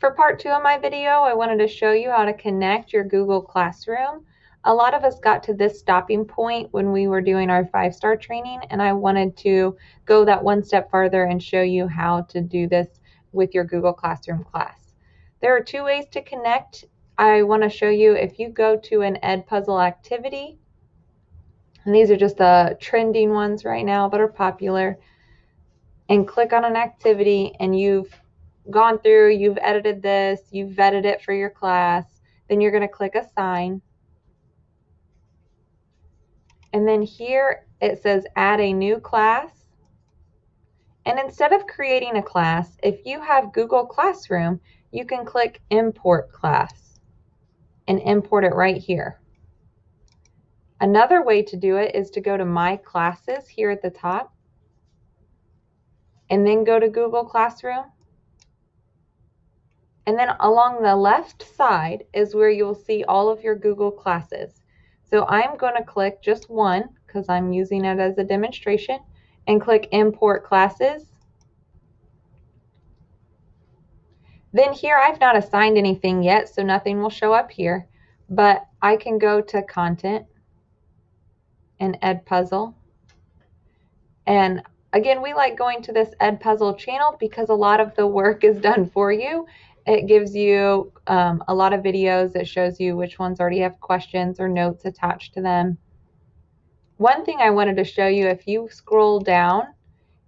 For part 2 of my video, I wanted to show you how to connect your Google Classroom. A lot of us got to this stopping point when we were doing our 5-star training, and I wanted to go that one step farther and show you how to do this with your Google Classroom class. There are 2 ways to connect. I want to show you if you go to an EdPuzzle activity, and these are just the trending ones right now that are popular, and click on an activity, and you've gone through, you've edited this, you've vetted it for your class, then you're going to click Assign. And then here it says Add a new class. And instead of creating a class, if you have Google Classroom, you can click Import Class and import it right here. Another way to do it is to go to My Classes here at the top, and then go to Google Classroom. And then along the left side is where you'll see all of your Google classes. So I'm going to click just one because I'm using it as a demonstration, and click Import Classes. Then here I've not assigned anything yet, so nothing will show up here, but I can go to Content and EdPuzzle. And again, we like going to this EdPuzzle channel because a lot of the work is done for you. It gives you a lot of videos that shows you which ones already have questions or notes attached to them. One thing I wanted to show you, if you scroll down,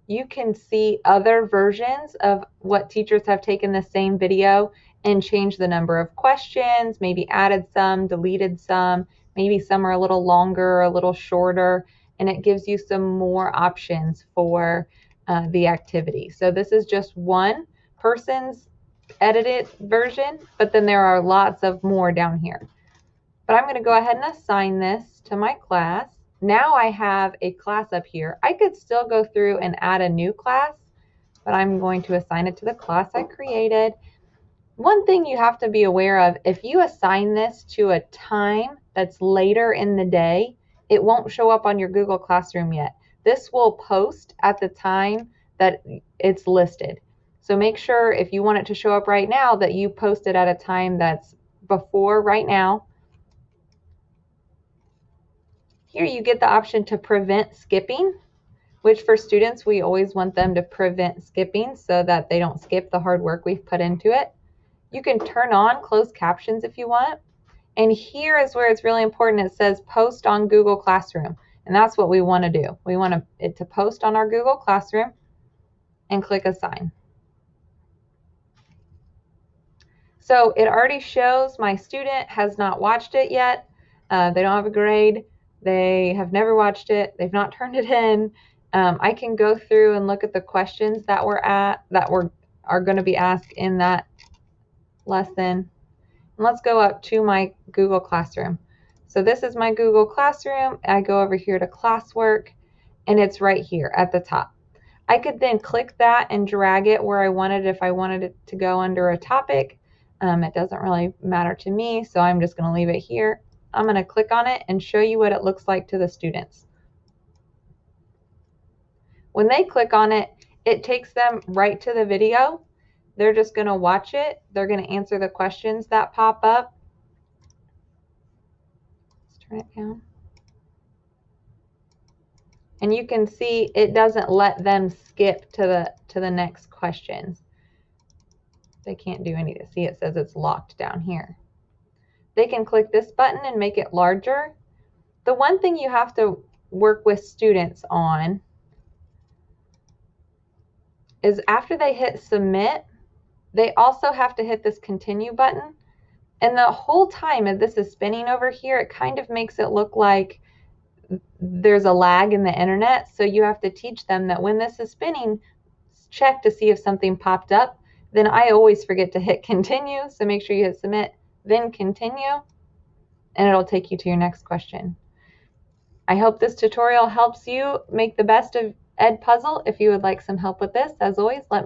you can see other versions of what teachers have taken the same video and changed the number of questions, maybe added some, deleted some, maybe some are a little longer or a little shorter, and it gives you some more options for the activity. So this is just one person's edited version, but then there are lots of more down here. But I'm going to go ahead and assign this to my class. Now I have a class up here. I could still go through and add a new class, but I'm going to assign it to the class I created. One thing you have to be aware of, if you assign this to a time that's later in the day, it won't show up on your Google Classroom yet. This will post at the time that it's listed. So make sure if you want it to show up right now that you post it at a time that's before right now. Here you get the option to prevent skipping, which for students, we always want them to prevent skipping so that they don't skip the hard work we've put into it. You can turn on closed captions if you want. And here is where it's really important. It says post on Google Classroom. And that's what we want to do. We want it to post on our Google Classroom, and click Assign. So it already shows my student has not watched it yet. They don't have a grade. They have never watched it. They've not turned it in. I can go through and look at the questions that are going to be asked in that lesson. And let's go up to my Google Classroom. So this is my Google Classroom. I go over here to classwork, and it's right here at the top. I could then click that and drag it where I wanted if I wanted it to go under a topic. It doesn't really matter to me, so I'm just going to leave it here. I'm going to click on it and show you what it looks like to the students. When they click on it, it takes them right to the video. They're just going to watch it. They're going to answer the questions that pop up. Let's turn it down. And you can see it doesn't let them skip to the next questions. They can't do any of this. See, it says it's locked down here. They can click this button and make it larger. The one thing you have to work with students on is after they hit submit, they also have to hit this continue button. And the whole time as this is spinning over here, it kind of makes it look like there's a lag in the internet. So you have to teach them that when this is spinning, check to see if something popped up. Then I always forget to hit continue. So make sure you hit submit, then continue, and it'll take you to your next question. I hope this tutorial helps you make the best of EdPuzzle. If you would like some help with this, as always, let me know.